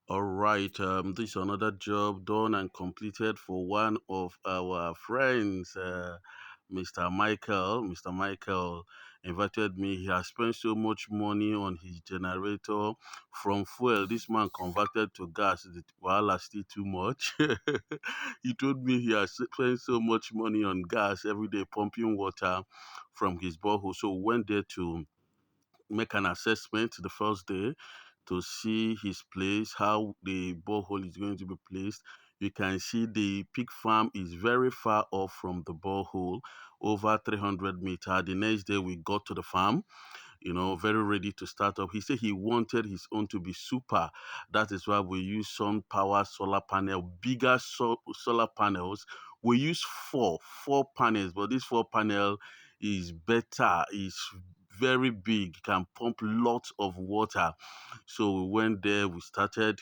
All right, this is another job done and completed for one of our friends, Mr. Michael. Mr. Michael invited me. He has spent so much money on his generator from fuel. This man converted to gas. The wahala still too much. He told me he has spent so much money on gas every day, pumping water from his borehole. So we went there to make an assessment the first day to see his place, how the borehole is going to be placed. You can see the pig farm is very far off from the borehole, over 300 meters. The next day we got to the farm, very ready to start up. He said he wanted his own to be super. That is why we use sun power solar panel, bigger solar panels. We use four panels, but this four panel is better, is very big, can pump lots of water. So we went there, we started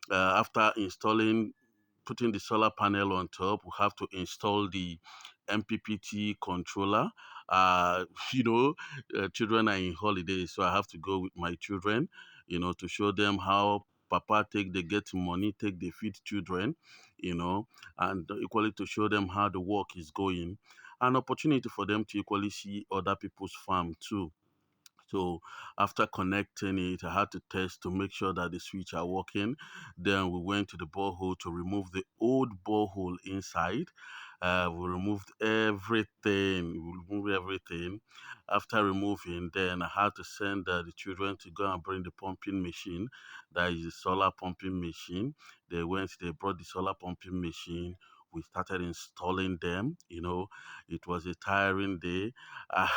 after installing putting the solar panel on top, we have to install the MPPT controller. Uh, you know, children are in holidays, so I have to go with my children, to show them how Papa take they get money, take they feed children, you know, and equally to show them how the work is going. An opportunity for them to equally see other people's farm too. So after connecting it, I had to test to make sure that the switch are working. Then we went to the borehole to remove the old borehole inside. We removed everything. We removed everything. After removing, then I had to send the children to go and bring the pumping machine. That is the solar pumping machine. They went. They brought the solar pumping machine. We started installing them. It was a tiring day. I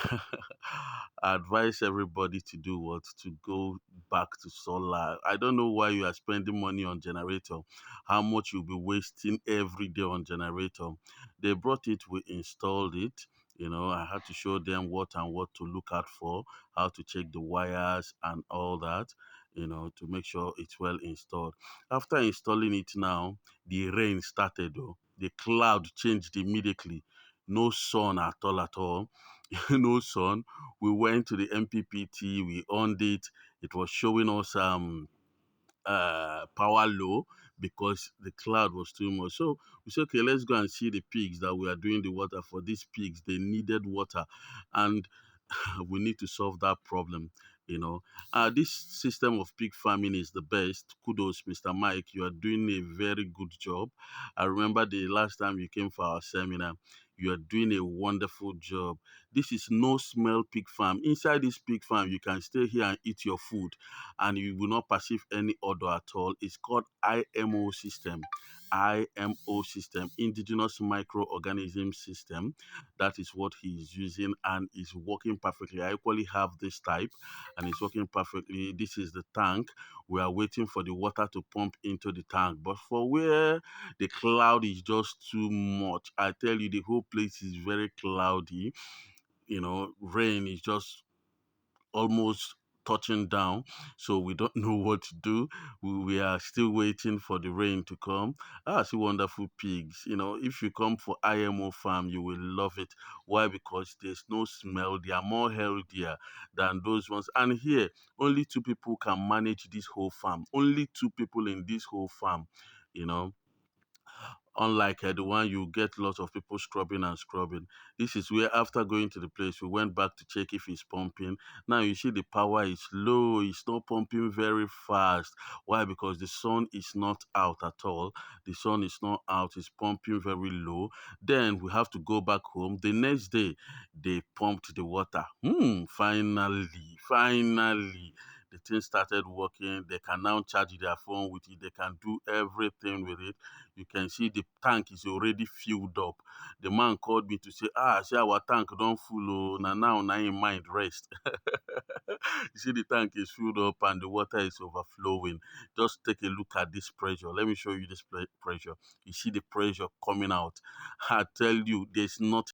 advise everybody to do what? To go back to solar. I don't know why you are spending money on generator, how much you'll be wasting every day on generator. They brought it, we installed it. I had to show them what and what to look out for, how to check the wires and all that, to make sure it's well installed. After installing it now, the rain started though. The cloud changed immediately. No sun at all at all. No sun. We went to the MPPT, we on it. It was showing us power low because the cloud was too much. So we said, okay, let's go and see the pigs that we are doing the water for. These pigs, they needed water, and we need to solve that problem. This system of pig farming is the best. Kudos, Mr. Mike. You are doing a very good job. I remember the last time you came for our seminar. You are doing a wonderful job. This is no smell pig farm. Inside this pig farm, you can stay here and eat your food and you will not perceive any odor at all. It's called IMO system. IMO system, indigenous microorganism system. That is what he is using and is working perfectly. I equally have this type and it's working perfectly. This is the tank. We are waiting for the water to pump into the tank. But for where the cloud is just too much, I tell you, the whole place is very cloudy. Rain is just almost touching down, so we don't know what to do. We are still waiting for the rain to come. See wonderful pigs. If you come for IMO farm, you will love it. Why? Because there's no smell. They are more healthier than those ones. And here, only two people can manage this whole farm. Only two people in this whole farm. You know, unlike the one you get lots of people scrubbing and scrubbing. This is where after going to the place, we went back to check if it's pumping. Now you see the power is low, it's not pumping very fast. Why? Because the sun is not out at all. The sun is not out, it's pumping very low. Then we have to go back home. The next day, they pumped the water. Finally, the thing started working. They can now charge their phone with it. They can do everything with it. You can see the tank is already filled up. The man called me to say, see our tank don't full. Oh, now in mind rest. You see the tank is filled up and the water is overflowing. Just take a look at this pressure. Let me show you this pressure. You see the pressure coming out. I tell you, there's not